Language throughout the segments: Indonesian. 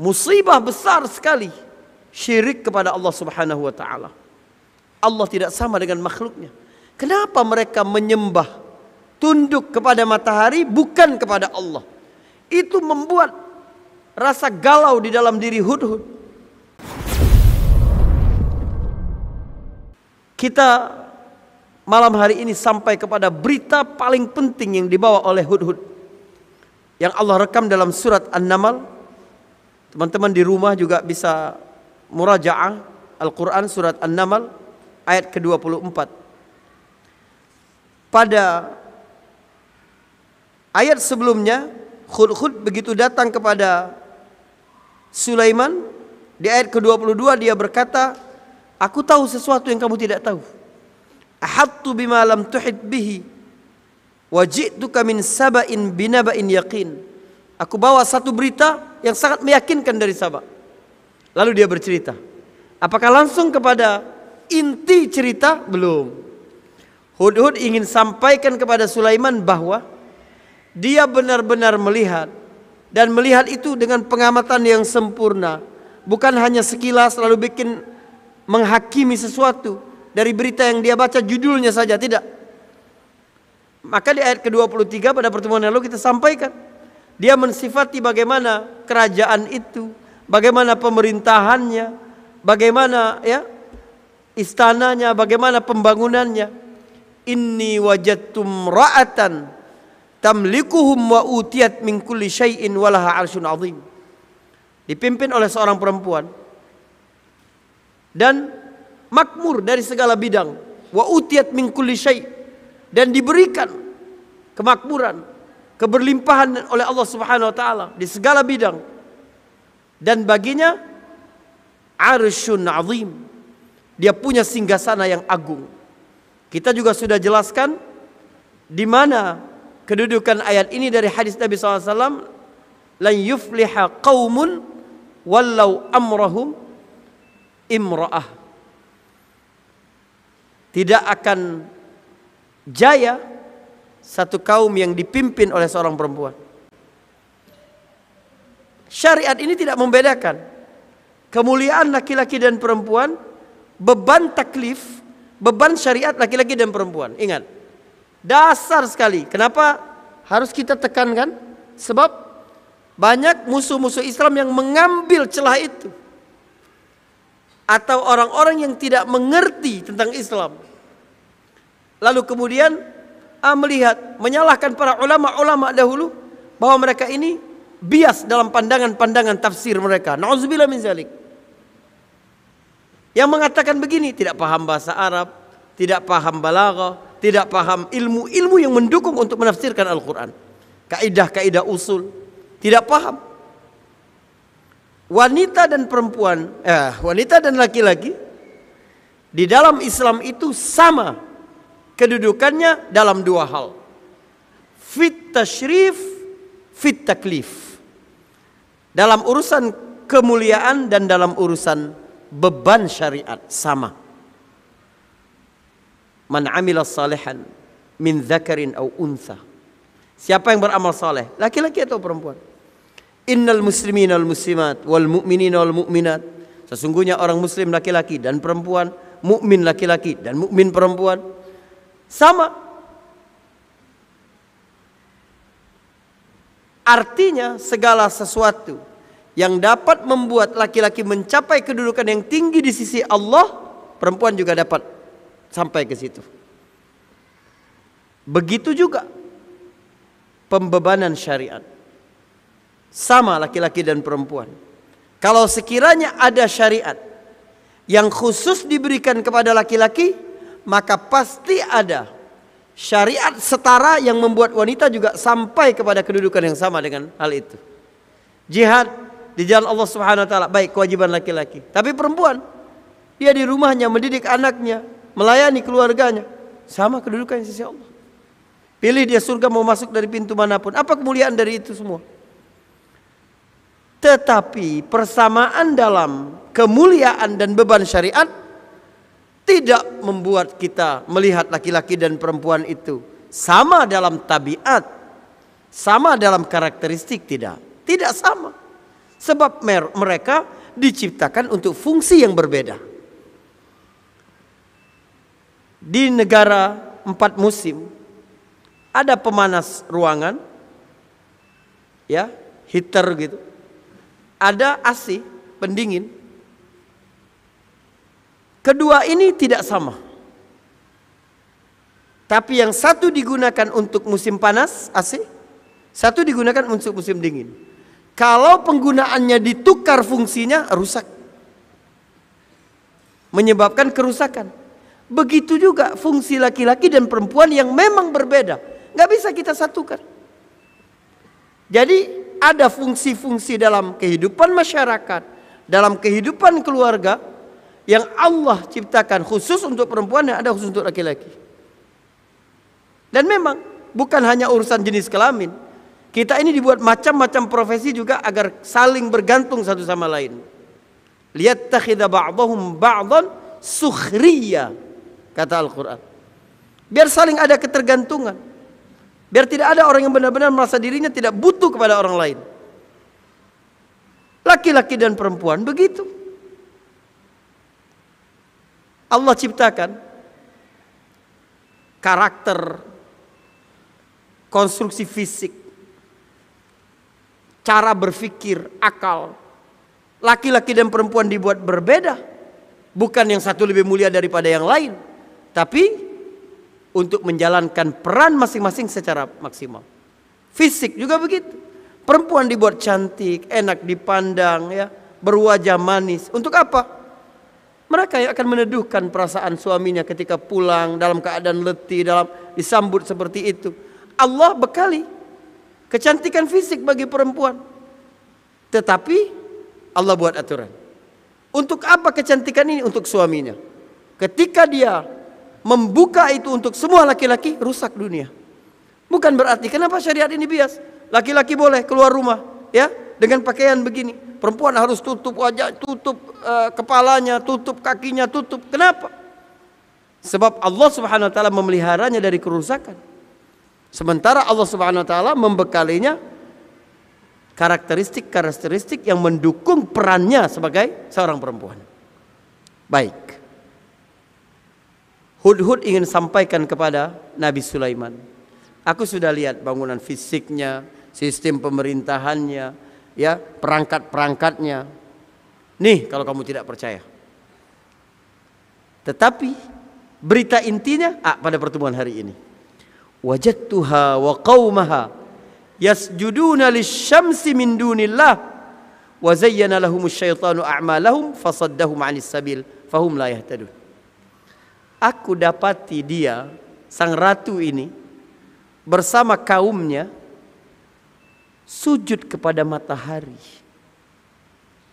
musibah besar sekali syirik kepada Allah Subhanahu wa taala. Allah tidak sama dengan makhluknya. Kenapa mereka menyembah, tunduk kepada matahari bukan kepada Allah? Itu membuat rasa galau di dalam diri Hudhud. Kita malam hari ini sampai kepada berita paling penting yang dibawa oleh Hudhud, yang Allah rekam dalam surat An-Naml. Teman-teman di rumah juga bisa murajaah Al-Quran surat An-Naml ayat ke-24. Pada ayat sebelumnya, Hudhud begitu datang kepada Sulaiman, di ayat ke-22 dia berkata, aku tahu sesuatu yang kamu tidak tahu. Ahattu bima lam tuhit bihi wa ji'tuka min saba'in binaba'in yaqin. Aku bawa satu berita yang sangat meyakinkan dari Saba. Lalu dia bercerita. Apakah langsung kepada inti cerita? Belum. Hudhud ingin sampaikan kepada Sulaiman bahwa dia benar-benar melihat, dan melihat itu dengan pengamatan yang sempurna, bukan hanya sekilas lalu bikin menghakimi sesuatu dari berita yang dia baca judulnya saja, tidak. Maka di ayat ke-23 pada pertemuan lalu kita sampaikan, dia mensifati bagaimana kerajaan itu, bagaimana pemerintahannya, bagaimana istananya, bagaimana pembangunannya. Inni wajadtum ra'atan tamlikuhum wa utiyat min kulli syai'in walaha 'arsyun 'azim. Dipimpin oleh seorang perempuan dan makmur dari segala bidang, wa utiyat min kulli syai', dan diberikan kemakmuran, keberlimpahan oleh Allah Subhanahu wa taala di segala bidang, dan baginya 'arsyun 'azim, dia punya singgasana yang agung. Kita juga sudah jelaskan di mana kedudukan ayat ini dari hadis Nabi SAW, lan yufliha qaumun wallau amrahum imra'ah. Tidak akan jaya satu kaum yang dipimpin oleh seorang perempuan. Syariat ini tidak membedakan kemuliaan laki-laki dan perempuan, beban taklif, beban syariat laki-laki dan perempuan. Ingat, dasar sekali. Kenapa harus kita tekankan? Sebab banyak musuh-musuh Islam yang mengambil celah itu, atau orang-orang yang tidak mengerti tentang Islam, lalu kemudian melihat, menyalahkan para ulama-ulama dahulu bahwa mereka ini bias dalam pandangan-pandangan tafsir mereka. Na'udzubillah min zalik. Yang mengatakan begini, tidak paham bahasa Arab, tidak paham balaghah, tidak paham ilmu-ilmu yang mendukung untuk menafsirkan Al-Quran, kaidah-kaidah usul, tidak paham. Wanita dan perempuan, wanita dan laki-laki di dalam Islam itu sama kedudukannya dalam dua hal, fit tashrif, fit taklif, dalam urusan kemuliaan dan dalam urusan beban syariat sama. Man amila salihan min dzakarin aw untha. Siapa yang beramal saleh, laki-laki atau perempuan? Innal muslimina wal muslimat wal mu'minina wal mu'minat. Sesungguhnya orang muslim laki-laki dan perempuan, mukmin laki-laki dan mukmin perempuan, sama. Artinya segala sesuatu yang dapat membuat laki-laki mencapai kedudukan yang tinggi di sisi Allah, perempuan juga dapat sampai ke situ. Begitu juga pembebanan syariat, sama laki-laki dan perempuan. Kalau sekiranya ada syariat yang khusus diberikan kepada laki-laki, maka pasti ada syariat setara yang membuat wanita juga sampai kepada kedudukan yang sama dengan hal itu. Jihad di jalan Allah Subhanahu wa taala, baik kewajiban laki-laki. Tapi perempuan, dia di rumahnya mendidik anaknya, melayani keluarganya, sama kedudukan di sisi Allah. Pilih dia surga mau masuk dari pintu manapun. Apa kemuliaan dari itu semua? Tetapi persamaan dalam kemuliaan dan beban syariat tidak membuat kita melihat laki-laki dan perempuan itu sama dalam tabiat, sama dalam karakteristik, tidak. Tidak sama. Sebab mereka diciptakan untuk fungsi yang berbeda. Di negara 4 musim ada pemanas ruangan, ya, heater gitu. Ada AC, pendingin. Kedua ini tidak sama. Tapi yang satu digunakan untuk musim panas, AC, satu digunakan untuk musim dingin. Kalau penggunaannya ditukar fungsinya, rusak. Menyebabkan kerusakan. Begitu juga fungsi laki-laki dan perempuan yang memang berbeda. Nggak bisa kita satukan. Jadi ada fungsi-fungsi dalam kehidupan masyarakat, dalam kehidupan keluarga yang Allah ciptakan khusus untuk perempuan dan ada khusus untuk laki-laki. Dan memang bukan hanya urusan jenis kelamin. Kita ini dibuat macam-macam profesi juga agar saling bergantung satu sama lain. Liyattakhidha ba'dahum ba'dan sukhriya, kata Al-Quran. Biar saling ada ketergantungan. Biar tidak ada orang yang benar-benar merasa dirinya tidak butuh kepada orang lain. Laki-laki dan perempuan begitu. Allah ciptakan karakter, konstruksi fisik, cara berpikir, akal. Laki-laki dan perempuan dibuat berbeda. Bukan yang satu lebih mulia daripada yang lain, tapi untuk menjalankan peran masing-masing secara maksimal. Fisik juga begitu. Perempuan dibuat cantik, enak dipandang, ya, berwajah manis. Untuk apa? Mereka yang akan meneduhkan perasaan suaminya ketika pulang dalam keadaan letih, dalam disambut seperti itu. Allah bekali kecantikan fisik bagi perempuan. Tetapi Allah buat aturan. Untuk apa kecantikan ini? Untuk suaminya. Ketika dia membuka itu untuk semua laki-laki, rusak dunia. Bukan berarti kenapa syariat ini bias. Laki-laki boleh keluar rumah, ya, dengan pakaian begini. Perempuan harus tutup wajah, tutup kepalanya, tutup kakinya, tutup. Kenapa? Sebab Allah Subhanahu wa taala memeliharanya dari kerusakan. Sementara Allah Subhanahu wa taala membekalinya karakteristik yang mendukung perannya sebagai seorang perempuan. Baik. Hudhud ingin sampaikan kepada Nabi Sulaiman. Aku sudah lihat bangunan fisiknya, sistem pemerintahannya, ya, perangkat-perangkatnya. Nih kalau kamu tidak percaya. Tetapi berita intinya pada pertemuan hari ini. Wajadtuha wa qaumaha yasjuduna lisyamsi min dunillah wa zayyana lahumus syaitanu a'malahum fasaddahum 'anis sabil fahum la yahtadun. Aku dapati dia, sang ratu ini, bersama kaumnya sujud kepada matahari,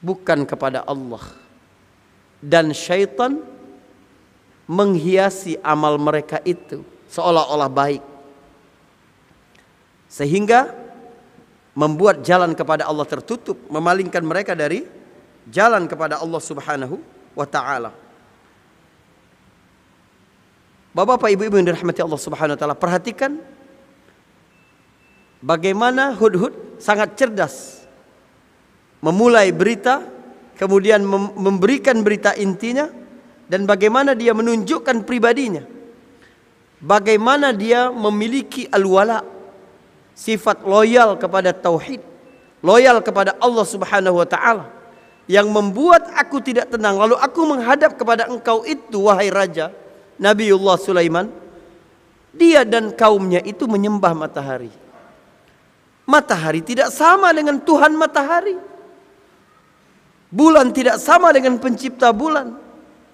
bukan kepada Allah. Dan syaitan menghiasi amal mereka itu seolah-olah baik, sehingga membuat jalan kepada Allah tertutup, memalingkan mereka dari jalan kepada Allah Subhanahu wa ta'ala. Bapak-bapak, ibu-ibu yang dirahmati Allah Subhanahu wa taala, perhatikan bagaimana Hudhud sangat cerdas memulai berita, kemudian memberikan berita intinya, dan bagaimana dia menunjukkan pribadinya. Bagaimana dia memiliki al-wala, sifat loyal kepada tauhid, loyal kepada Allah Subhanahu wa taala, yang membuat aku tidak tenang. Lalu aku menghadap kepada engkau itu, wahai raja Nabiullah Sulaiman. Dia dan kaumnya itu menyembah matahari. Matahari tidak sama dengan Tuhan matahari. Bulan tidak sama dengan pencipta bulan.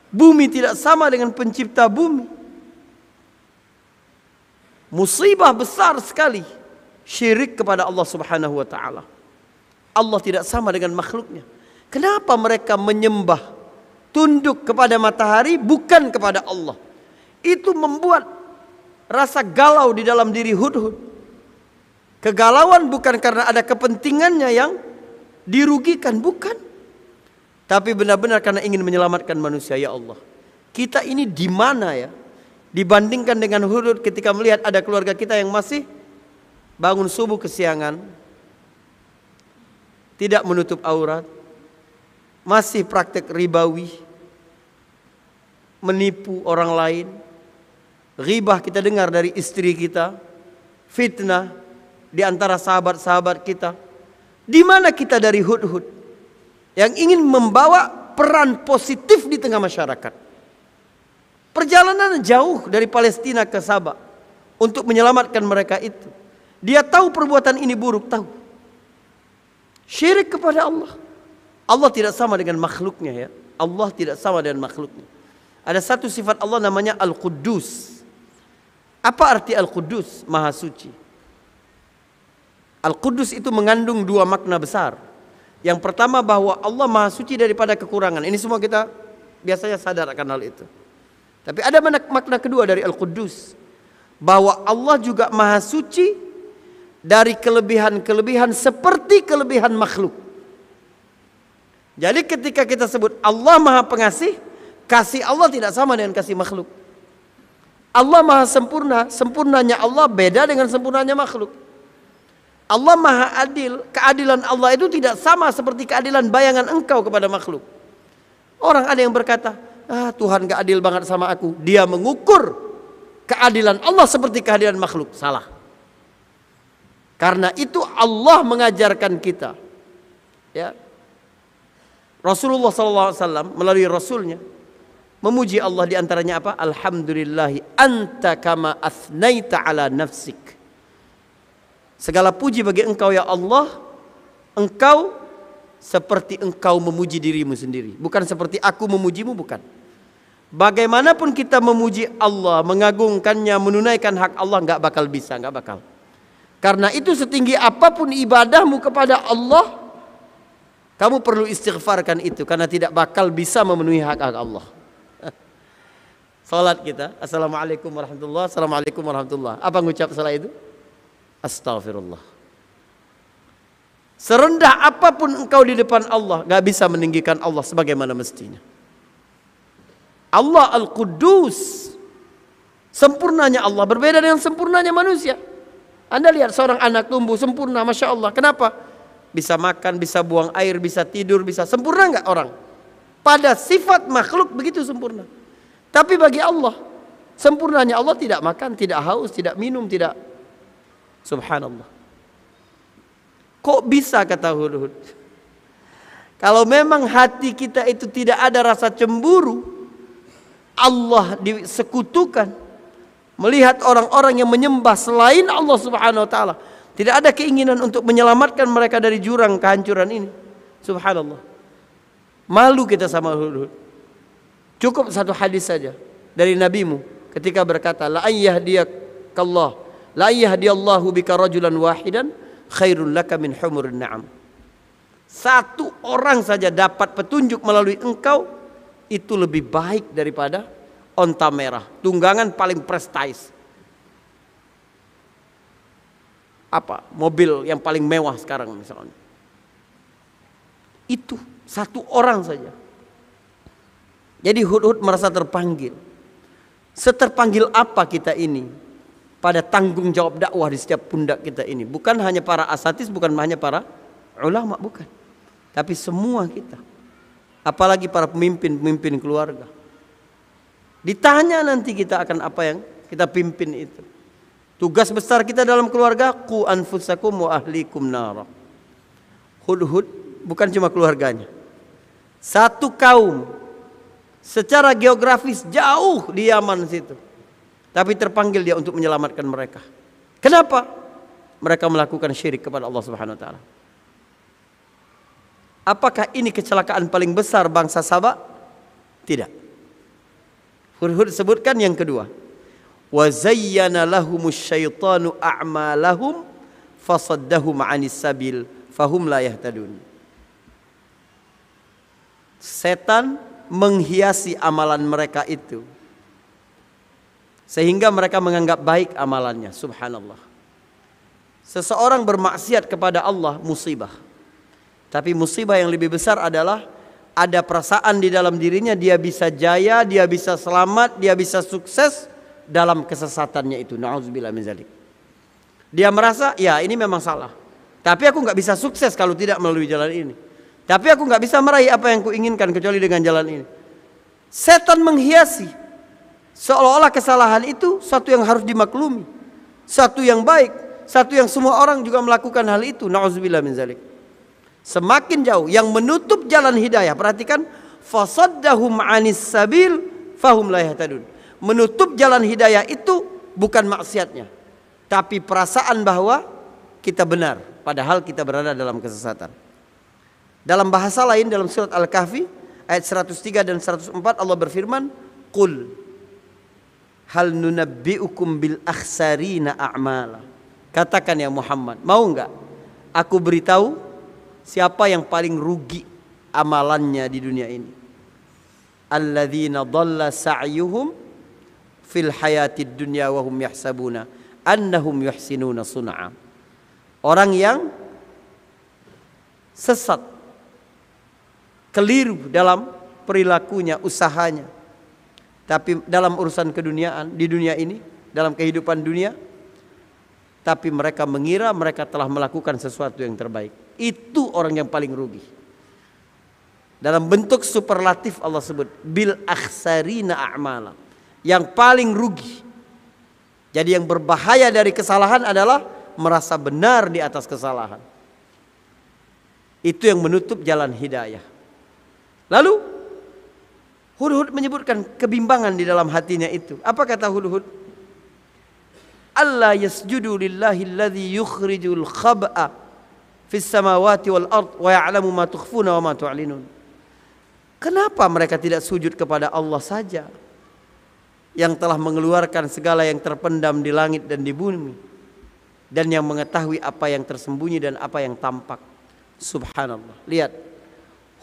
Bumi tidak sama dengan pencipta bumi. Musibah besar sekali syirik kepada Allah Subhanahu wa taala. Allah tidak sama dengan makhluknya. Kenapa mereka menyembah, tunduk kepada matahari bukan kepada Allah? Itu membuat rasa galau di dalam diri Hudhud. Kegalauan bukan karena ada kepentingannya yang dirugikan, bukan. Tapi benar-benar karena ingin menyelamatkan manusia. Ya Allah, kita ini di mana ya dibandingkan dengan Hudhud ketika melihat ada keluarga kita yang masih bangun subuh kesiangan, tidak menutup aurat, masih praktek ribawi, menipu orang lain, ghibah kita dengar dari istri kita, fitnah di antara sahabat-sahabat kita. Di mana kita dari Hudhud yang ingin membawa peran positif di tengah masyarakat? Perjalanan jauh dari Palestina ke Sabah untuk menyelamatkan mereka itu. Dia tahu perbuatan ini buruk, tahu. Syirik kepada Allah. Allah tidak sama dengan makhluknya ya. Allah tidak sama dengan makhluknya. Ada satu sifat Allah namanya Al-Quddus. Apa arti Al-Quddus? Maha suci. Al-Quddus itu mengandung dua makna besar. Yang pertama bahwa Allah maha suci daripada kekurangan. Ini semua kita biasanya sadar akan hal itu. Tapi ada makna kedua dari Al-Quddus, bahwa Allah juga maha suci dari kelebihan-kelebihan seperti kelebihan makhluk. Jadi ketika kita sebut Allah maha pengasih, kasih Allah tidak sama dengan kasih makhluk. Allah maha sempurna, sempurnanya Allah beda dengan sempurnanya makhluk. Allah maha adil, keadilan Allah itu tidak sama seperti keadilan bayangan engkau kepada makhluk. Orang ada yang berkata, Tuhan gak adil banget sama aku. Dia mengukur keadilan Allah seperti keadilan makhluk. Salah. Karena itu Allah mengajarkan kita, ya, Rasulullah SAW melalui Rasulnya memuji Allah, diantaranya apa? Alhamdulillahi anta kama asnaita ala nafsik. Segala puji bagi engkau ya Allah, engkau seperti engkau memuji dirimu sendiri, bukan seperti aku memujimu, bukan. Bagaimanapun kita memuji Allah, mengagungkannya, menunaikan hak Allah, nggak bakal bisa, nggak bakal. Karena itu setinggi apapun ibadahmu kepada Allah, kamu perlu istighfarkan itu, karena tidak bakal bisa memenuhi hak Allah. Salat kita, assalamualaikum warahmatullah, assalamualaikum warahmatullah. Apa ngucap salah itu? Astaghfirullah. Serendah apapun engkau di depan Allah, gak bisa meninggikan Allah sebagaimana mestinya. Allah Al-Quddus, sempurnanya Allah berbeda dengan sempurnanya manusia. Anda lihat seorang anak tumbuh sempurna, Masya Allah. Kenapa? Bisa makan, bisa buang air, bisa tidur, bisa. Sempurna gak orang? Pada sifat makhluk begitu sempurna. Tapi bagi Allah, sempurnanya Allah tidak makan, tidak haus, tidak minum, tidak. Subhanallah. Kok bisa, kata Hudhud? Kalau memang hati kita itu tidak ada rasa cemburu, Allah disekutukan, melihat orang-orang yang menyembah selain Allah Subhanahu wa taala, tidak ada keinginan untuk menyelamatkan mereka dari jurang kehancuran ini. Subhanallah. Malu kita sama Hudhud. Cukup satu hadis saja dari nabimu ketika berkata, la ayyahdiyallah, la ayyahdiyallahu bika rajulan wahidan khairul laka min humurin na'am. Satu orang saja dapat petunjuk melalui engkau, itu lebih baik daripada onta merah, tunggangan paling prestis. Apa? Mobil yang paling mewah sekarang misalnya. Itu satu orang saja. Jadi Hudhud merasa terpanggil. Seterpanggil apa kita ini pada tanggung jawab dakwah di setiap pundak kita ini? Bukan hanya para asatis, bukan hanya para ulama, bukan. Tapi semua kita. Apalagi para pemimpin-pemimpin keluarga. Ditanya nanti kita akan apa yang kita pimpin itu. Tugas besar kita dalam keluarga, qu anfusakum wa ahlikum nara. Hudhud bukan cuma keluarganya. Satu kaum secara geografis jauh di Yaman situ. Tapi terpanggil dia untuk menyelamatkan mereka. Kenapa? Mereka melakukan syirik kepada Allah Subhanahu wa taala. Apakah ini kecelakaan paling besar bangsa Sabah? Tidak. Hudhud sebutkan yang kedua. Wa zayyana lahumus syaitanu a'malahum fasaddahum 'anis sabil fahum la yahtadun. Setan menghiasi amalan mereka itu sehingga mereka menganggap baik amalannya. Subhanallah. Seseorang bermaksiat kepada Allah musibah. Tapi musibah yang lebih besar adalah ada perasaan di dalam dirinya dia bisa jaya, dia bisa selamat, dia bisa sukses dalam kesesatannya itu. Na'udzubillah min dzalik. Dia merasa ya ini memang salah. Tapi aku nggak bisa sukses kalau tidak melalui jalan ini. Tapi aku nggak bisa meraih apa yang kuinginkan kecuali dengan jalan ini. Setan menghiasi seolah-olah kesalahan itu satu yang harus dimaklumi, satu yang baik, satu yang semua orang juga melakukan hal itu. Nauzubillah min zalik. Semakin jauh yang menutup jalan hidayah. Perhatikan, fasaddahum 'anis sabil fahum la yahtadun. Menutup jalan hidayah itu bukan maksiatnya, tapi perasaan bahwa kita benar padahal kita berada dalam kesesatan. Dalam bahasa lain dalam surat Al-Kahfi ayat 103 dan 104 Allah berfirman, "Qul hal nunabbi'ukum bil akhsarina a'mala." Katakan ya Muhammad, mau enggak aku beritahu siapa yang paling rugi amalannya di dunia ini? Alladzina dhalla sa'yuhum fil hayatid dunya wa hum yahsabuna annahum yuhsinuna sun'a. Orang yang sesat, keliru dalam perilakunya, usahanya, tapi dalam urusan keduniaan di dunia ini, dalam kehidupan dunia, tapi mereka mengira mereka telah melakukan sesuatu yang terbaik. Itu orang yang paling rugi. Dalam bentuk superlatif Allah sebut bil akhsarina a'mala, yang paling rugi. Jadi yang berbahaya dari kesalahan adalah merasa benar di atas kesalahan. Itu yang menutup jalan hidayah. Lalu Hudhud menyebutkan kebimbangan di dalam hatinya itu. Apa kata Hudhud? Allah yasjudu lillahi alladhi yukhrijul khab'a fis samawati wal ard wa ya'lamu ma tukhfuna wa ma tu'linun. Kenapa mereka tidak sujud kepada Allah saja yang telah mengeluarkan segala yang terpendam di langit dan di bumi, dan yang mengetahui apa yang tersembunyi dan apa yang tampak? Subhanallah. Lihat,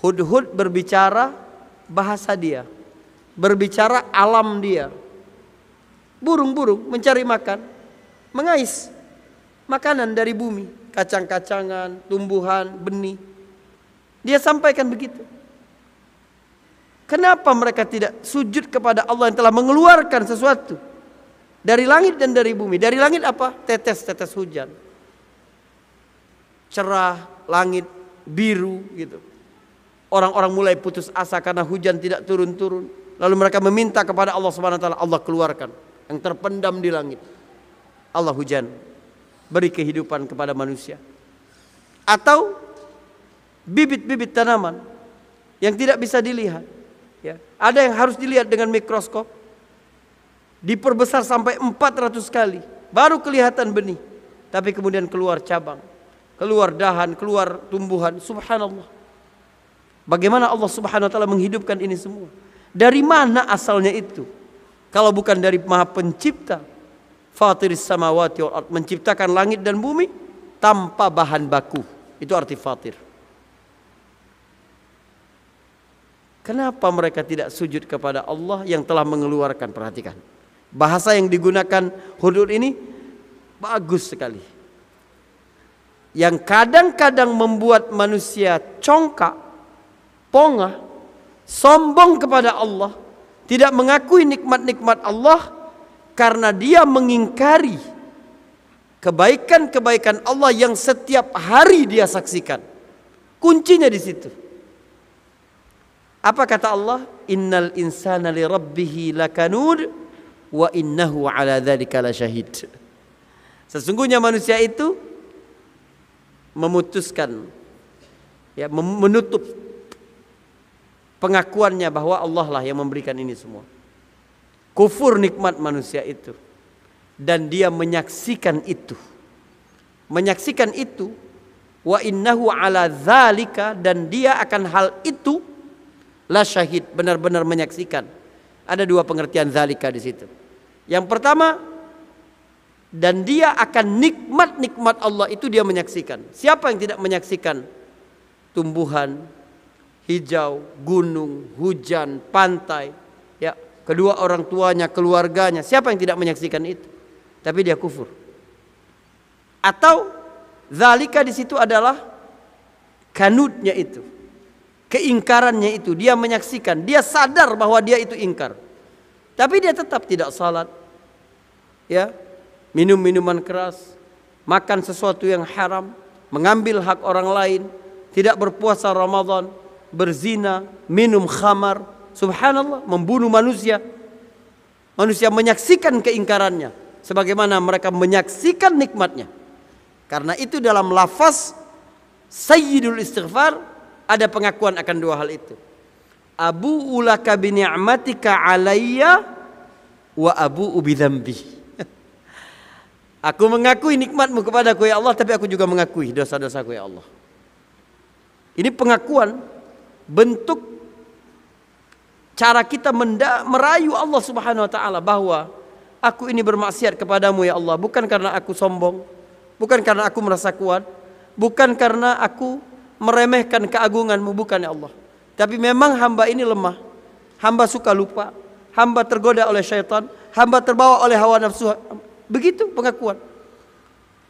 Hudhud berbicara bahasa dia, berbicara alam dia. Burung-burung mencari makan, mengais makanan dari bumi, kacang-kacangan, tumbuhan, benih. Dia sampaikan begitu. Kenapa mereka tidak sujud kepada Allah yang telah mengeluarkan sesuatu dari langit dan dari bumi? Dari langit apa? Tetes-tetes hujan. Cerah, langit biru gitu. Orang-orang mulai putus asa karena hujan tidak turun-turun. Lalu mereka meminta kepada Allah Subhanahu wa taala, Allah keluarkan yang terpendam di langit. Allah hujan, beri kehidupan kepada manusia. Atau bibit-bibit tanaman yang tidak bisa dilihat. Ya, ada yang harus dilihat dengan mikroskop, diperbesar sampai 400 kali, baru kelihatan benih. Tapi kemudian keluar cabang, keluar dahan, keluar tumbuhan. Subhanallah. Bagaimana Allah Subhanahu wa taala menghidupkan ini semua? Dari mana asalnya itu? Kalau bukan dari Maha Pencipta, Fatiris samawati wal ard, menciptakan langit dan bumi tanpa bahan baku. Itu arti fatir. Kenapa mereka tidak sujud kepada Allah yang telah mengeluarkan? Perhatikan, bahasa yang digunakan Hudhud ini bagus sekali. Yang kadang-kadang membuat manusia congkak, pongah, sombong kepada Allah, tidak mengakui nikmat-nikmat Allah karena dia mengingkari kebaikan-kebaikan Allah yang setiap hari dia saksikan. Kuncinya di situ. Apa kata Allah? Innal insana li rabbih lakanud wa innahu ala dzalika lasyahid. Sesungguhnya manusia itu memutuskan, ya, menutup pengakuannya bahwa Allah lah yang memberikan ini semua. Kufur nikmat manusia itu, dan dia menyaksikan itu. Menyaksikan itu, wa innahu ala dzalika, dan dia akan hal itu la syahid, benar-benar menyaksikan. Ada dua pengertian zalika di situ. Yang pertama, dan dia akan nikmat-nikmat Allah itu dia menyaksikan. Siapa yang tidak menyaksikan tumbuhan, hijau, gunung, hujan, pantai, ya, kedua orang tuanya, keluarganya? Siapa yang tidak menyaksikan itu? Tapi dia kufur. Atau zalika di situ adalah kanutnya itu, keingkarannya itu. Dia menyaksikan, dia sadar bahwa dia itu ingkar, tapi dia tetap tidak salat, ya, minum minuman keras, makan sesuatu yang haram, mengambil hak orang lain, tidak berpuasa Ramadan, berzina, minum khamar, subhanallah, membunuh manusia. Manusia menyaksikan keingkarannya sebagaimana mereka menyaksikan nikmatnya. Karena itu dalam lafaz sayyidul istighfar ada pengakuan akan dua hal itu. Abu'u laka bi ni'matika alayya wa abu'u bi dzambi. Aku mengakui nikmatmu kepadaku ya Allah, tapi aku juga mengakui dosa-dosaku ya Allah. Ini pengakuan, bentuk cara kita merayu Allah Subhanahu wa taala bahwa aku ini bermaksiat kepadamu ya Allah, bukan karena aku sombong, bukan karena aku merasa kuat, bukan karena aku meremehkan keagunganmu, bukan ya Allah. Tapi memang hamba ini lemah, hamba suka lupa, hamba tergoda oleh syaitan, hamba terbawa oleh hawa nafsu. Begitu pengakuan.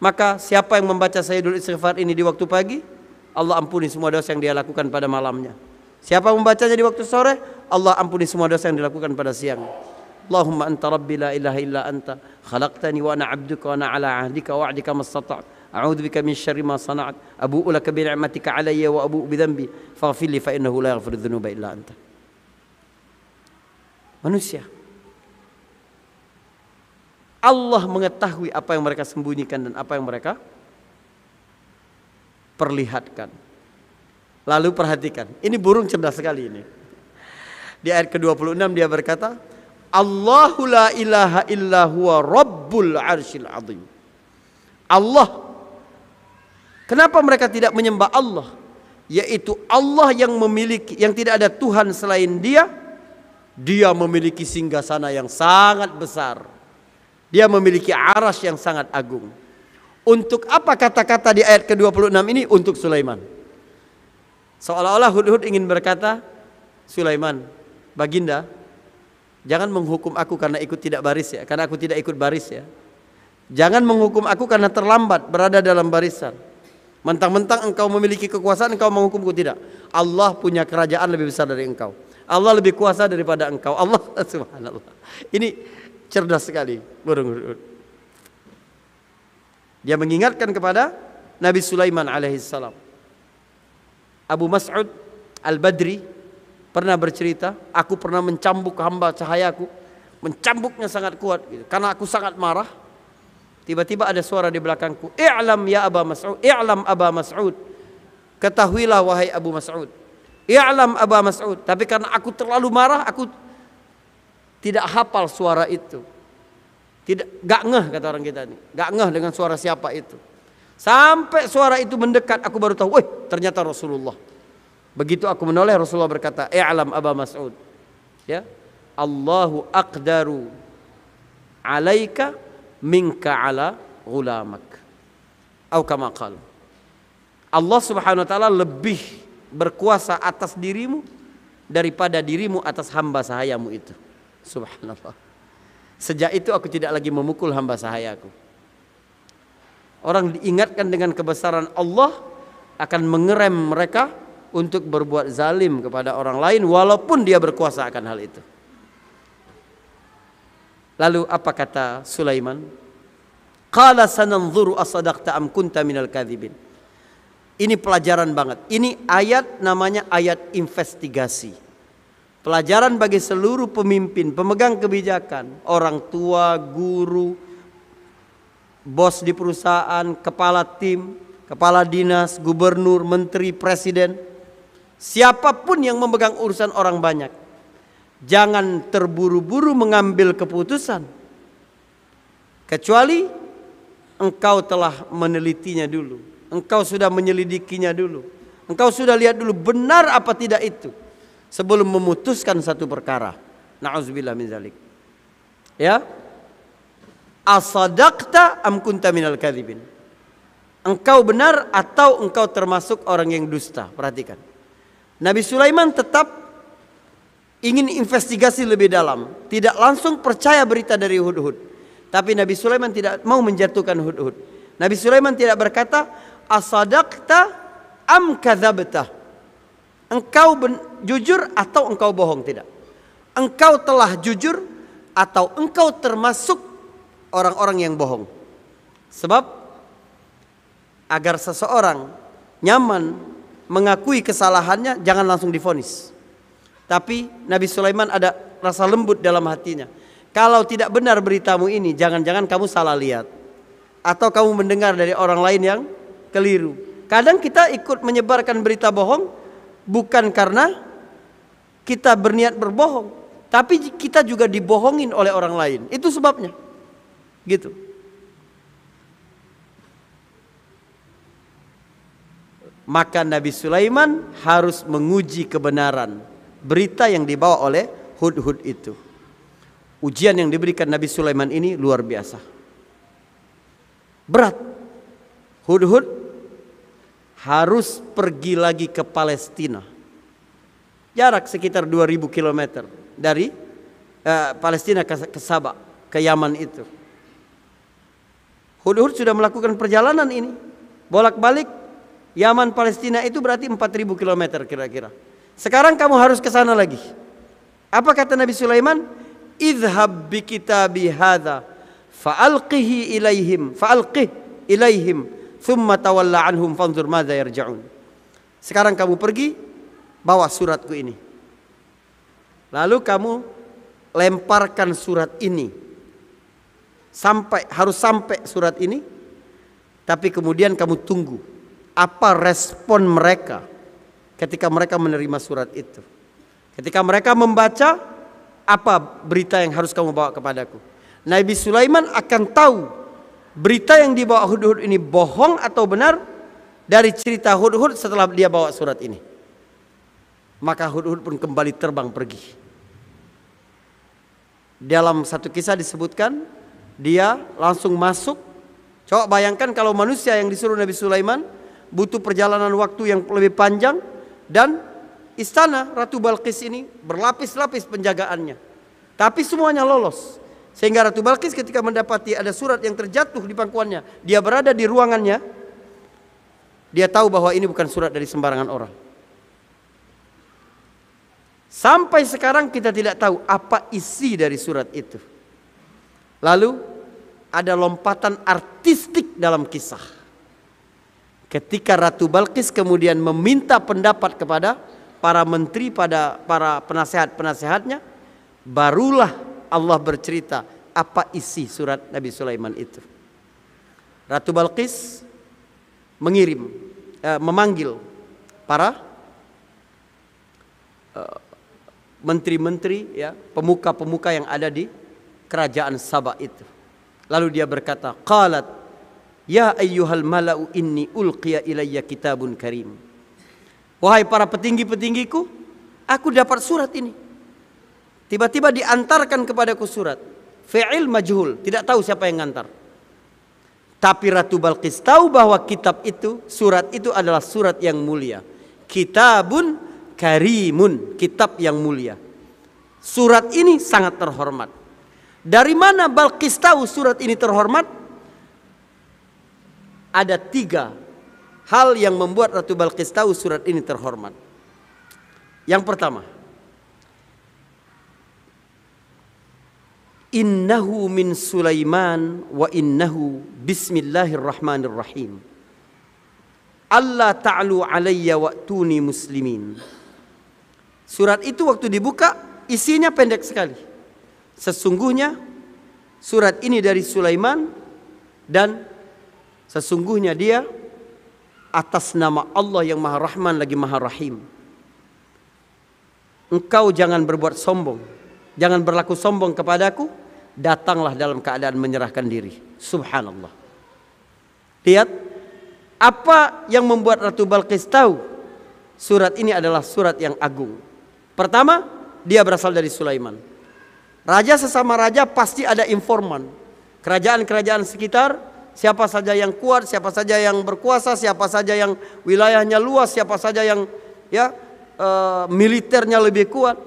Maka siapa yang membaca sayyidul istighfar ini di waktu pagi, Allah ampuni semua dosa yang dia lakukan pada malamnya. Siapa yang membacanya di waktu sore, Allah ampuni semua dosa yang dilakukan pada siang. Allahumma anta rabbi la ilaha illa anta khalaqtani wa ana 'abduka wa ana 'ala 'ahdika wa wa'dika mastata'tu a'udzu bika min syarri ma sana'tu abu'u laka bi ni'matika 'alayya wa abu'u bi dhanbi faghfir li fa innahu la yaghfiru dzunuba illa anta. Manusia, Allah mengetahui apa yang mereka sembunyikan dan apa yang mereka perlihatkan. Lalu perhatikan, ini burung cerdas sekali ini. Di ayat ke-26 dia berkata, Allahu la ilaha illa huwa rabbul arsyil azim. Allah. Kenapa mereka tidak menyembah Allah? Yaitu Allah yang memiliki, yang tidak ada Tuhan selain Dia. Dia memiliki singgasana yang sangat besar. Dia memiliki arsy yang sangat agung. Untuk apa kata-kata di ayat ke-26 ini? Untuk Sulaiman. Seolah-olah Hudhud ingin berkata, Sulaiman, Baginda, jangan menghukum aku karena ikut tidak baris ya, karena aku tidak ikut baris ya. Jangan menghukum aku karena terlambat berada dalam barisan. Mentang-mentang engkau memiliki kekuasaan, engkau menghukumku, tidak. Allah punya kerajaan lebih besar dari engkau. Allah lebih kuasa daripada engkau. Allah subhanallah. Ini cerdas sekali burung Hudhud. Dia mengingatkan kepada Nabi Sulaiman alaihissalam. Abu Mas'ud Al-Badri pernah bercerita, aku pernah mencambuk hamba cahayaku, mencambuknya sangat kuat gitu. Karena aku sangat marah. Tiba-tiba ada suara di belakangku, i'lam ya Aba Mas'ud, i'lam Aba Mas'ud, ketahuilah wahai Abu Mas'ud, i'lam Aba Mas'ud. Tapi karena aku terlalu marah, aku tidak hafal suara itu. Gak ngeh kata orang kita ini. Gak ngeh dengan suara siapa itu. Sampai suara itu mendekat, aku baru tahu, ternyata Rasulullah. Begitu aku menoleh, Rasulullah berkata, i'lam Aba Mas'ud. Ya. Allahu aqdaru alaika minka ala ghulamak. Atau kama qala. Allah Subhanahu wa taala lebih berkuasa atas dirimu daripada dirimu atas hamba sahayamu itu. Subhanallah. Sejak itu aku tidak lagi memukul hamba sahayaku. Orang diingatkan dengan kebesaran Allah akan mengerem mereka untuk berbuat zalim kepada orang lain walaupun dia berkuasa akan hal itu. Lalu apa kata Sulaiman? Qala sananzuru asadaqta am kunta minal kadhibin. Ini pelajaran banget. Ini ayat namanya ayat investigasi. Pelajaran bagi seluruh pemimpin, pemegang kebijakan, orang tua, guru, bos di perusahaan, kepala tim, kepala dinas, gubernur, menteri, presiden, siapapun yang memegang urusan orang banyak, jangan terburu-buru mengambil keputusan kecuali engkau telah menelitinya dulu, engkau sudah menyelidikinya dulu, engkau sudah lihat dulu benar apa tidak itu sebelum memutuskan satu perkara. Na'udzubillah min zalik. Ya. Asadaqta am kunta minal kadhibin. Engkau benar atau engkau termasuk orang yang dusta. Perhatikan. Nabi Sulaiman tetap ingin investigasi lebih dalam, tidak langsung percaya berita dari Hudhud. Tapi Nabi Sulaiman tidak mau menjatuhkan Hudhud. Nabi Sulaiman tidak berkata asadaqta am kadzabta. Engkau jujur atau engkau bohong, tidak. Engkau telah jujur atau engkau termasuk orang-orang yang bohong. Sebab agar seseorang nyaman mengakui kesalahannya, jangan langsung divonis. Tapi Nabi Sulaiman ada rasa lembut dalam hatinya. Kalau tidak benar beritamu ini, jangan-jangan kamu salah lihat, atau kamu mendengar dari orang lain yang keliru. Kadang kita ikut menyebarkan berita bohong bukan karena kita berniat berbohong, tapi kita juga dibohongin oleh orang lain. Itu sebabnya. Gitu. Maka Nabi Sulaiman harus menguji kebenaran berita yang dibawa oleh Hudhud itu. Ujian yang diberikan Nabi Sulaiman ini luar biasa. Berat. Hudhud harus pergi lagi ke Palestina. Jarak sekitar 2000 km dari Palestina ke Sabah, ke Yaman itu. Hudhud sudah melakukan perjalanan ini. Bolak-balik Yaman Palestina itu berarti 4000 km kira-kira. Sekarang kamu harus ke sana lagi. Apa kata Nabi Sulaiman? Idhhab bi kitabi hadza fa'alqih ilaihim thumma tawalla anhum fanzur madza yarja'un. Sekarang kamu pergi bawa suratku ini. Lalu kamu lemparkan surat ini. Harus sampai surat ini. Tapi kemudian kamu tunggu apa respon mereka ketika mereka menerima surat itu. Ketika mereka membaca, apa berita yang harus kamu bawa kepadaku? Nabi Sulaiman akan tahu berita yang dibawa Hudhud ini bohong atau benar dari cerita Hudhud setelah dia bawa surat ini. Maka Hudhud pun kembali terbang pergi. Dalam satu kisah disebutkan dia langsung masuk. Coba bayangkan kalau manusia yang disuruh Nabi Sulaiman butuh perjalanan waktu yang lebih panjang, dan istana Ratu Balqis ini berlapis-lapis penjagaannya. Tapi semuanya lolos. Sehingga Ratu Balqis ketika mendapati ada surat yang terjatuh di pangkuannya, dia berada di ruangannya, dia tahu bahwa ini bukan surat dari sembarangan orang. Sampai sekarang kita tidak tahu apa isi dari surat itu. Lalu ada lompatan artistik dalam kisah. Ketika Ratu Balqis kemudian meminta pendapat kepada para menteri, pada para penasehat-penasehatnya, barulah Allah bercerita apa isi surat Nabi Sulaiman itu. Ratu Balqis memanggil para menteri-menteri, ya, pemuka-pemuka yang ada di kerajaan Sabah itu. Lalu dia berkata, qalat ya ayyuhal mala'u inni ulqiya ilayya kitabun karim. Wahai para petinggi-petinggiku, aku dapat surat ini. Tiba-tiba diantarkan kepadaku surat. Fi'il majhul, tidak tahu siapa yang ngantar. Tapi Ratu Balqis tahu bahwa kitab itu, surat itu adalah surat yang mulia. Kitabun karimun, kitab yang mulia. Surat ini sangat terhormat. Dari mana Balqis tahu surat ini terhormat? Ada 3 hal yang membuat Ratu Balqis tahu surat ini terhormat. Yang pertama, innahu min Sulaiman wa innahu bismillahirrahmanirrahim. Allah ta'alu alayya wa'tuni muslimin. Surat itu waktu dibuka isinya pendek sekali. Sesungguhnya surat ini dari Sulaiman dan sesungguhnya dia atas nama Allah yang Maha Rahman lagi Maha Rahim. Engkau jangan berbuat sombong, jangan berlaku sombong kepadaku, datanglah dalam keadaan menyerahkan diri. Subhanallah. Lihat apa yang membuat Ratu Balqis tahu surat ini adalah surat yang agung. Pertama, dia berasal dari Sulaiman. Raja sesama raja pasti ada informan. Kerajaan-kerajaan sekitar, siapa saja yang kuat, siapa saja yang berkuasa, siapa saja yang wilayahnya luas, siapa saja yang militernya lebih kuat.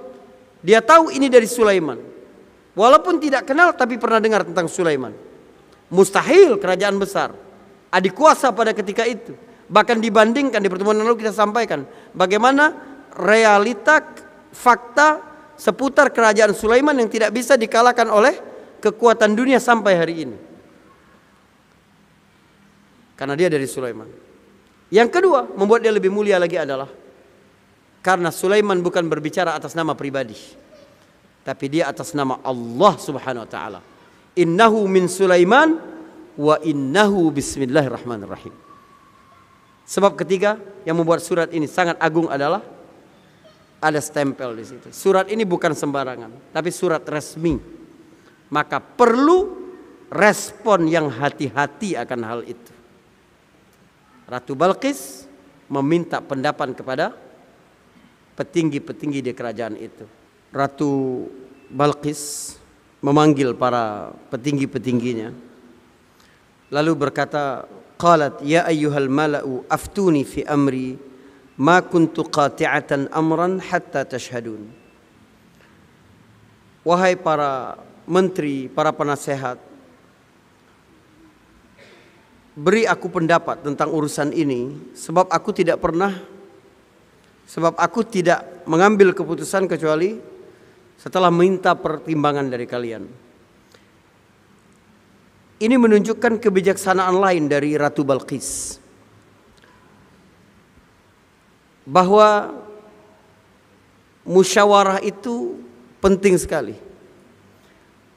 Dia tahu ini dari Sulaiman. Walaupun tidak kenal tapi pernah dengar tentang Sulaiman. Mustahil kerajaan besar adik kuasa pada ketika itu. Bahkan dibandingkan di pertemuan lalu kita sampaikan bagaimana realita fakta seputar kerajaan Sulaiman yang tidak bisa dikalahkan oleh kekuatan dunia sampai hari ini. karena dia dari Sulaiman. Yang kedua, membuat dia lebih mulia lagi adalah karena Sulaiman bukan berbicara atas nama pribadi, tapi dia atas nama Allah Subhanahu wa taala. Innahu min Sulaiman wa innahu bismillahirrahmanirrahim. Sebab ketiga yang membuat surat ini sangat agung adalah ada stempel di situ. Surat ini bukan sembarangan, tapi surat resmi. Maka perlu respon yang hati-hati akan hal itu. Ratu Balqis meminta pendapat kepada petinggi-petinggi di kerajaan itu. Ratu Balqis memanggil para petinggi-petingginya, lalu berkata, qalat ya ayyuhal mala'u aftuni fi amri ma kuntu qati'atan amran hatta tashhadun. Wahai para menteri, para penasehat, beri aku pendapat tentang urusan ini, sebab aku tidak mengambil keputusan kecuali setelah minta pertimbangan dari kalian. Ini menunjukkan kebijaksanaan lain dari Ratu Balqis, bahwa musyawarah itu penting sekali.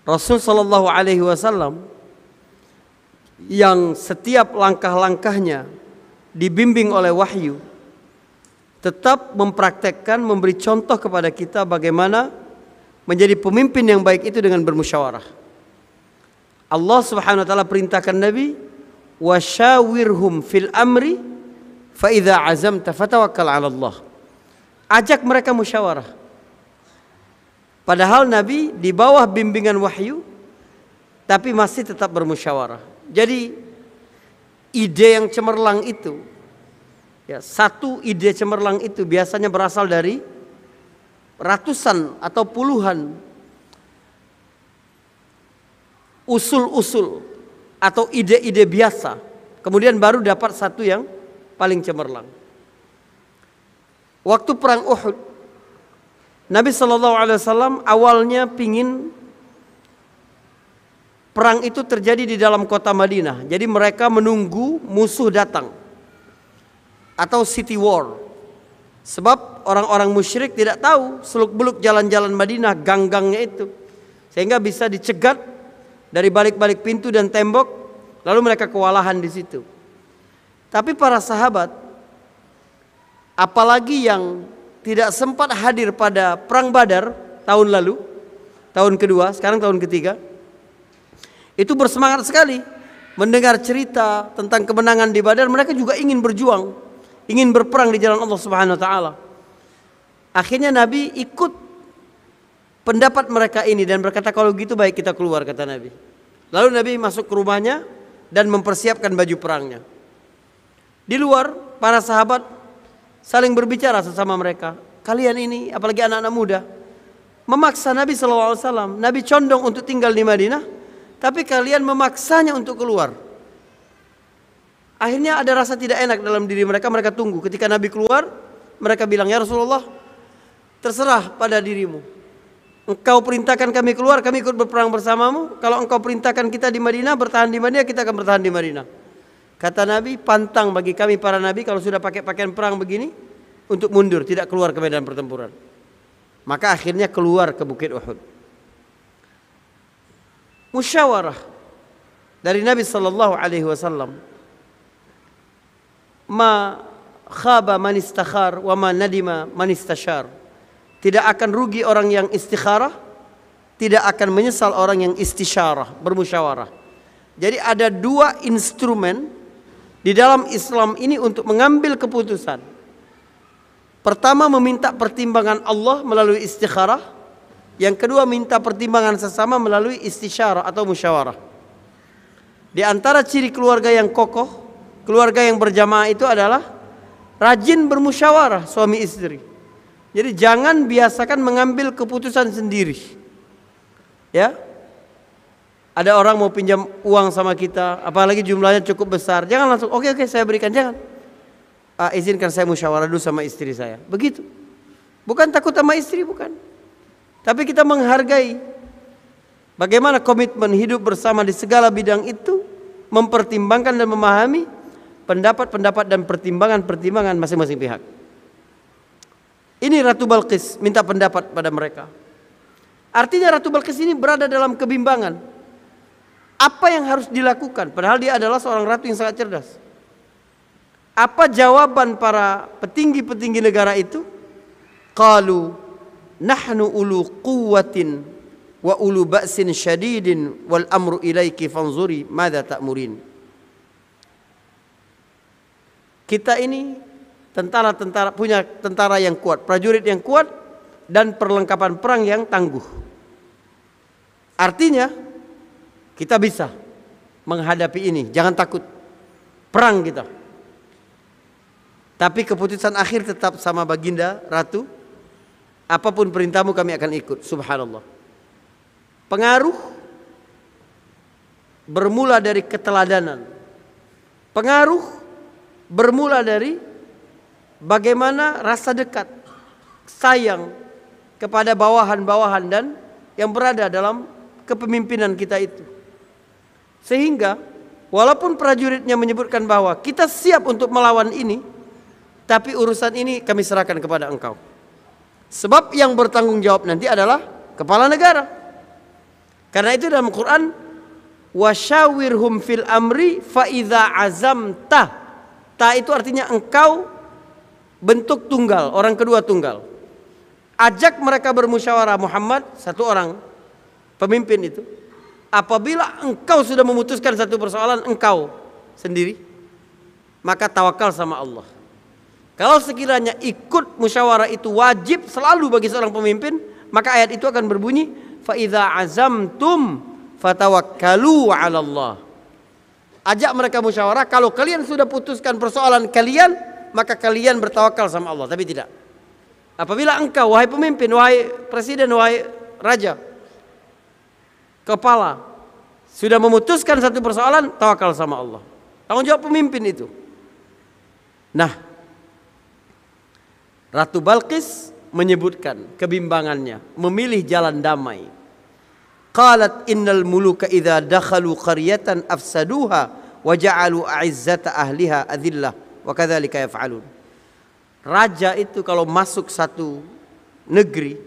Rasul sallallahu alaihi wasallam yang setiap langkah-langkahnya dibimbing oleh wahyu, tetap mempraktekkan, memberi contoh kepada kita bagaimana menjadi pemimpin yang baik itu dengan bermusyawarah. Allah Subhanahu wa taala perintahkan Nabi, wasyawirhum fil amri fa idza azamta fatawakkal 'ala Allah. Ajak mereka musyawarah. Padahal Nabi di bawah bimbingan wahyu tapi masih tetap bermusyawarah. Jadi ide yang cemerlang itu, ya, satu ide cemerlang itu biasanya berasal dari ratusan atau puluhan usul-usul atau ide-ide biasa, kemudian baru dapat satu yang paling cemerlang. Waktu perang Uhud, Nabi SAW awalnya pingin perang itu terjadi di dalam kota Madinah. Jadi mereka menunggu musuh datang, atau city war. Sebab orang-orang musyrik tidak tahu seluk-beluk jalan-jalan Madinah, gang-gangnya itu, sehingga bisa dicegat dari balik-balik pintu dan tembok, lalu mereka kewalahan di situ. Tapi para sahabat, apalagi yang tidak sempat hadir pada perang Badar tahun lalu, tahun kedua, sekarang tahun ketiga, itu bersemangat sekali mendengar cerita tentang kemenangan di Badar. Mereka juga ingin berjuang, ingin berperang di jalan Allah Subhanahu wa taala. Akhirnya Nabi ikut pendapat mereka ini dan berkata, kalau gitu baik kita keluar, kata Nabi. Lalu Nabi masuk ke rumahnya dan mempersiapkan baju perangnya. Di luar, para sahabat saling berbicara sesama mereka. Kalian ini, apalagi anak-anak muda, memaksa Nabi SAW. Nabi condong untuk tinggal di Madinah, tapi kalian memaksanya untuk keluar. Akhirnya ada rasa tidak enak dalam diri mereka. Mereka tunggu. Ketika Nabi keluar, mereka bilang, ya Rasulullah, terserah pada dirimu. Engkau perintahkan kami keluar, kami ikut berperang bersamamu. Kalau engkau perintahkan kita di Madinah, bertahan di Madinah, kita akan bertahan di Madinah. Kata Nabi, pantang bagi kami para nabi kalau sudah pakai pakaian perang begini untuk mundur, tidak keluar ke medan pertempuran. Maka akhirnya keluar ke Bukit Uhud. Musyawarah dari Nabi sallallahu alaihi wasallam. Ma khaba man istakhar wa ma nadima man istashar. Tidak akan rugi orang yang istikharah, tidak akan menyesal orang yang istisyarah, bermusyawarah. Jadi ada dua instrumen di dalam Islam ini untuk mengambil keputusan. Pertama, meminta pertimbangan Allah melalui istikharah. Yang kedua, minta pertimbangan sesama melalui istisyarah atau musyawarah. Di antara ciri keluarga yang kokoh, keluarga yang berjamaah itu adalah rajin bermusyawarah suami istri. Jadi jangan biasakan mengambil keputusan sendiri. Ya. Ada orang mau pinjam uang sama kita, apalagi jumlahnya cukup besar, jangan langsung oke saya berikan, jangan. Izinkan saya musyawarah dulu sama istri saya. Begitu. Bukan takut sama istri, bukan. Tapi kita menghargai bagaimana komitmen hidup bersama di segala bidang itu, mempertimbangkan dan memahami pendapat-pendapat dan pertimbangan-pertimbangan masing-masing pihak. Ini Ratu Balqis minta pendapat pada mereka. Artinya Ratu Balqis ini berada dalam kebimbangan. Apa yang harus dilakukan? Padahal dia adalah seorang ratu yang sangat cerdas. Apa jawaban para petinggi-petinggi negara itu? Qalu nahnu ulu quwwatin wa ulu ba'sin syadidin wal amru ilaiki fanzuri madza ta'murin. Kita ini tentara-tentara, punya tentara yang kuat, prajurit yang kuat, dan perlengkapan perang yang tangguh. Artinya kita bisa menghadapi ini, jangan takut. Perang kita. Tapi keputusan akhir tetap sama Baginda Ratu. Apapun perintahmu kami akan ikut. Subhanallah. Pengaruh bermula dari keteladanan. Pengaruh bermula dari bagaimana rasa dekat, sayang kepada bawahan-bawahan dan yang berada dalam kepemimpinan kita itu. Sehingga walaupun prajuritnya menyebutkan bahwa kita siap untuk melawan ini, tapi urusan ini kami serahkan kepada engkau. Sebab yang bertanggung jawab nanti adalah kepala negara. Karena itu dalam Quran, wasyawirhum fil amri fa idza azamta. Ta itu artinya engkau bentuk tunggal, orang kedua tunggal. Ajak mereka bermusyawarah Muhammad, satu orang pemimpin itu. Apabila engkau sudah memutuskan satu persoalan engkau sendiri, maka tawakal sama Allah. Kalau sekiranya ikut musyawarah itu wajib selalu bagi seorang pemimpin, maka ayat itu akan berbunyi fa idza azamtum fatawakkalu 'ala Allah. Ajak mereka musyawarah, kalau kalian sudah putuskan persoalan kalian, maka kalian bertawakal sama Allah. Tapi tidak. Apabila engkau, wahai pemimpin, wahai presiden, wahai raja, kepala, sudah memutuskan satu persoalan, tawakal sama Allah. Tanggung jawab pemimpin itu. Nah, Ratu Balqis menyebutkan kebimbangannya, memilih jalan damai. Qalat innal muluka idza dakhalu qaryatan afsaduha wa ja'alu a'izzata ahliha adillah. Wa kadzalika yaf'alun. Raja itu kalau masuk satu negeri,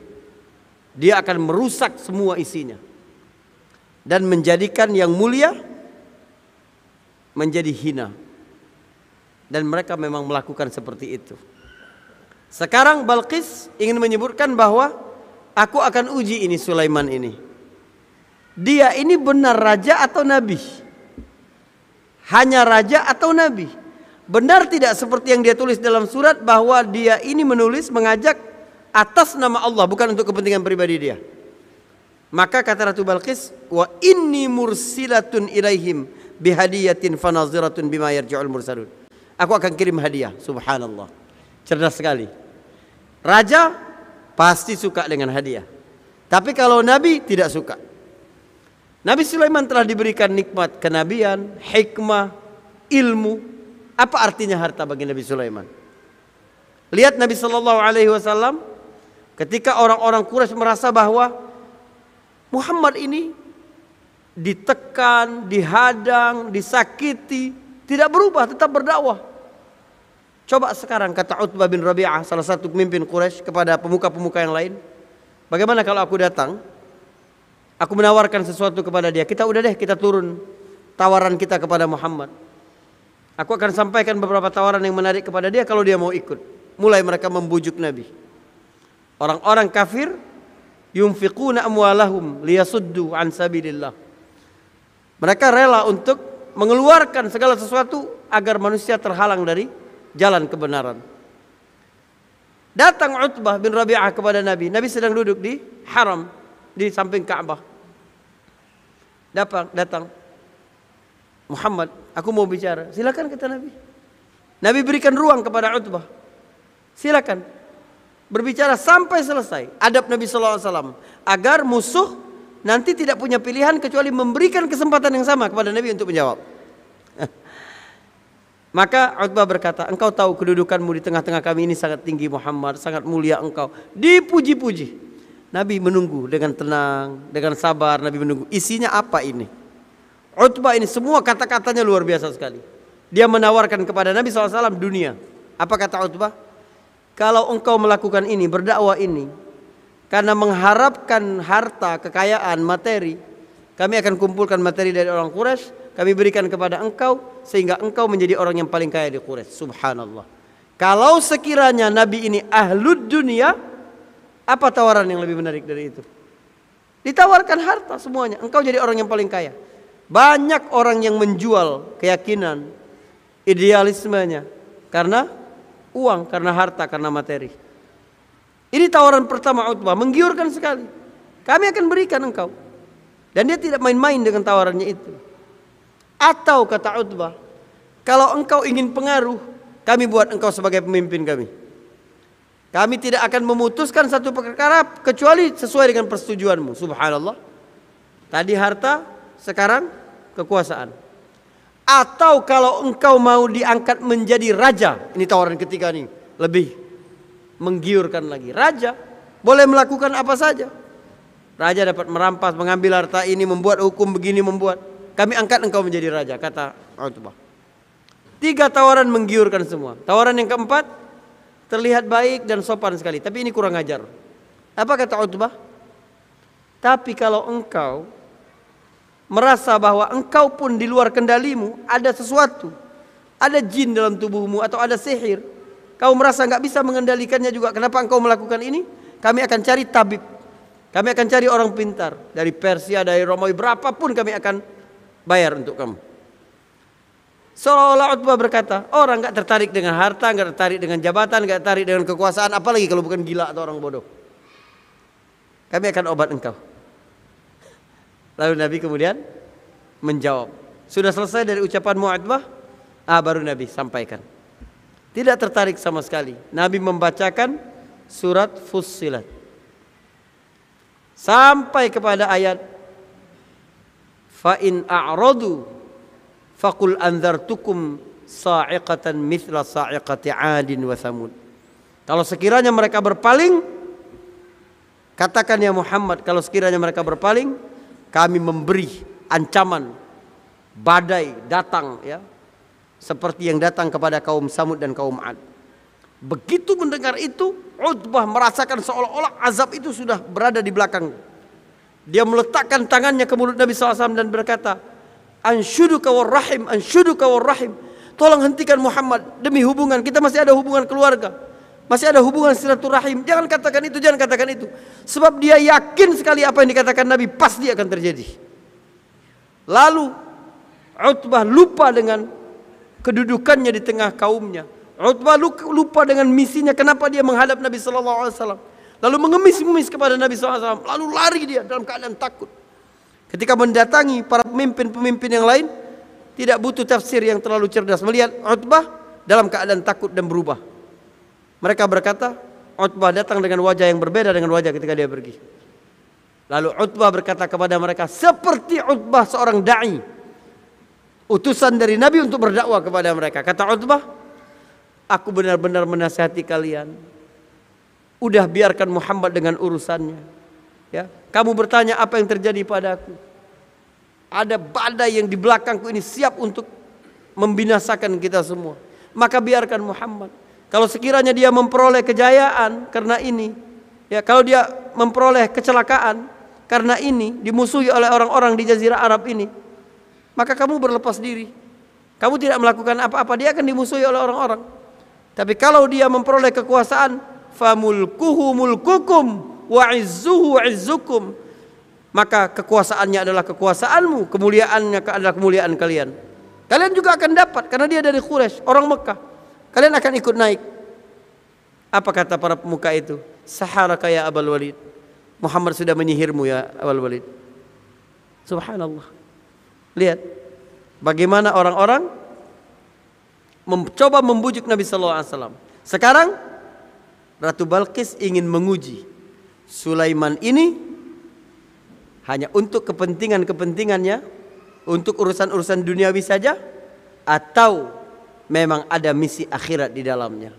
dia akan merusak semua isinya dan menjadikan yang mulia menjadi hina. Dan mereka memang melakukan seperti itu. Sekarang Balqis ingin menyebutkan bahwa aku akan uji ini Sulaiman ini. Dia ini benar raja atau nabi? Hanya raja atau nabi? Benar tidak seperti yang dia tulis dalam surat bahwa dia ini menulis mengajak atas nama Allah, bukan untuk kepentingan pribadi dia. Maka kata Ratu Balqis, wa inni mursilatun ilaihim bihadiyatin fanaziratun bima yarji'ul mursalun. Aku akan kirim hadiah. Subhanallah. Cerdas sekali. Raja pasti suka dengan hadiah. Tapi kalau nabi tidak suka. Nabi Sulaiman telah diberikan nikmat kenabian, hikmah, ilmu. Apa artinya harta bagi Nabi Sulaiman? Lihat Nabi SAW ketika orang-orang Quraisy merasa bahwa Muhammad ini ditekan, dihadang, disakiti, tidak berubah, tetap berdakwah. Coba sekarang kata Utbah bin Rabi'ah, salah satu pemimpin Quraisy, kepada pemuka-pemuka yang lain, bagaimana kalau aku datang, aku menawarkan sesuatu kepada dia, kita udah deh, kita turun tawaran kita kepada Muhammad. Aku akan sampaikan beberapa tawaran yang menarik kepada dia kalau dia mau ikut. Mulai mereka membujuk Nabi. Orang-orang kafir yunfiquna amwalahum liyasuddu an sabilillah. Mereka rela untuk mengeluarkan segala sesuatu agar manusia terhalang dari jalan kebenaran. Datang Utbah bin Rabi'ah kepada Nabi. Nabi sedang duduk di haram, di samping Ka'bah. Datang. Muhammad, aku mau bicara. Silakan kata Nabi. Nabi berikan ruang kepada Utbah. Silakan berbicara sampai selesai. Adab Nabi SAW agar musuh nanti tidak punya pilihan kecuali memberikan kesempatan yang sama kepada Nabi untuk menjawab. Maka Utbah berkata, engkau tahu kedudukanmu di tengah-tengah kami ini sangat tinggi Muhammad, sangat mulia engkau. Dipuji-puji. Nabi menunggu dengan tenang, dengan sabar. Nabi menunggu. Isinya apa ini? Utbah ini semua kata-katanya luar biasa sekali. Dia menawarkan kepada Nabi SAW dunia. Apa kata Utbah? Kalau engkau melakukan ini, berdakwah ini, karena mengharapkan harta, kekayaan, materi, kami akan kumpulkan materi dari orang Quraisy, kami berikan kepada engkau, sehingga engkau menjadi orang yang paling kaya di Quraisy. Subhanallah. Kalau sekiranya Nabi ini ahlud dunia, apa tawaran yang lebih menarik dari itu? Ditawarkan harta semuanya, engkau jadi orang yang paling kaya. Banyak orang yang menjual keyakinan, idealismenya, karena uang, karena harta, karena materi. Ini tawaran pertama Utbah, menggiurkan sekali. Kami akan berikan engkau. Dan dia tidak main-main dengan tawarannya itu. Atau kata Utbah, kalau engkau ingin pengaruh, kami buat engkau sebagai pemimpin kami. Kami tidak akan memutuskan satu perkara kecuali sesuai dengan persetujuanmu. Subhanallah. Tadi harta, sekarang kekuasaan. Atau kalau engkau mau diangkat menjadi raja, ini tawaran ketiga nih, lebih menggiurkan lagi. Raja boleh melakukan apa saja. Raja dapat merampas, mengambil harta ini, membuat hukum begini, membuat. Kami angkat engkau menjadi raja, kata Utbah. 3 tawaran menggiurkan semua. Tawaran yang keempat terlihat baik dan sopan sekali, tapi ini kurang ajar. Apa kata Utbah? Tapi kalau engkau merasa bahwa engkau pun di luar kendalimu, ada sesuatu, ada jin dalam tubuhmu atau ada sihir, kau merasa nggak bisa mengendalikannya juga, kenapa engkau melakukan ini? Kami akan cari tabib, kami akan cari orang pintar dari Persia, dari Romawi, berapapun kami akan bayar untuk kamu. Seolah-olah Utbah berkata, orang nggak tertarik dengan harta, nggak tertarik dengan jabatan, nggak tertarik dengan kekuasaan, apalagi kalau bukan gila atau orang bodoh. Kami akan obat engkau. Lalu Nabi kemudian menjawab. Sudah selesai dari ucapan Utbah, baru Nabi sampaikan. Tidak tertarik sama sekali. Nabi membacakan surat Fussilat sampai kepada ayat fa in a'radu faqul anzartukum sa'iqatan mithla sa'iqati 'adin wa thamud. Kalau sekiranya mereka berpaling, katakan ya Muhammad, kalau sekiranya mereka berpaling, kami memberi ancaman badai datang, ya, seperti yang datang kepada kaum Samud dan kaum 'Ad. Begitu mendengar itu, Utbah merasakan seolah-olah azab itu sudah berada di belakang. Dia meletakkan tangannya ke mulut Nabi SAW dan berkata, anshuduka warrahim, anshuduka warrahim. Tolong hentikan Muhammad, demi hubungan, kita masih ada hubungan keluarga, masih ada hubungan silaturahim. Jangan katakan itu, jangan katakan itu. Sebab dia yakin sekali apa yang dikatakan Nabi pasti akan terjadi. Lalu Utbah lupa dengan kedudukannya di tengah kaumnya. Utbah lupa dengan misinya, kenapa dia menghadap Nabi SAW. Lalu mengemis-ngemis kepada Nabi SAW. Lalu lari dia dalam keadaan takut. Ketika mendatangi para pemimpin-pemimpin yang lain, tidak butuh tafsir yang terlalu cerdas. Melihat Utbah dalam keadaan takut dan berubah. Mereka berkata, Utbah datang dengan wajah yang berbeda dengan wajah ketika dia pergi. Lalu Utbah berkata kepada mereka, seperti Utbah seorang da'i, utusan dari Nabi untuk berdakwah kepada mereka. Kata Utbah, aku benar-benar menasihati kalian, udah biarkan Muhammad dengan urusannya. Ya, kamu bertanya apa yang terjadi padaku? Ada badai yang di belakangku ini siap untuk membinasakan kita semua. Maka biarkan Muhammad. Kalau sekiranya dia memperoleh kejayaan karena ini, ya, kalau dia memperoleh kecelakaan karena ini, dimusuhi oleh orang-orang di Jazirah Arab ini, maka kamu berlepas diri. Kamu tidak melakukan apa-apa, dia akan dimusuhi oleh orang-orang. Tapi kalau dia memperoleh kekuasaan, famulkuhu mulkukum wa izzuhu izzukum, maka kekuasaannya adalah kekuasaanmu, kemuliaannya adalah kemuliaan kalian. Kalian juga akan dapat karena dia dari Quraisy, orang Mekah. Kalian akan ikut naik. Apa kata para pemuka itu? Saharaka ya Abul Walid. Muhammad sudah menyihirmu ya Abul Walid. Subhanallah. Lihat bagaimana orang-orang mencoba membujuk Nabi sallallahu alaihi wasallam. Sekarang Ratu Balqis ingin menguji Sulaiman ini hanya untuk kepentingannya, untuk urusan-urusan duniawi saja, atau memang ada misi akhirat di dalamnya.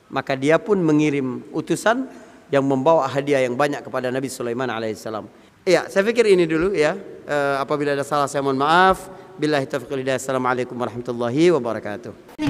Maka dia pun mengirim utusan yang membawa hadiah yang banyak kepada Nabi Sulaiman alaihissalam. Iya, saya pikir ini dulu ya. Apabila ada salah saya mohon maaf. Billahi taufiq wal hidayah. Assalamualaikum warahmatullahi wabarakatuh.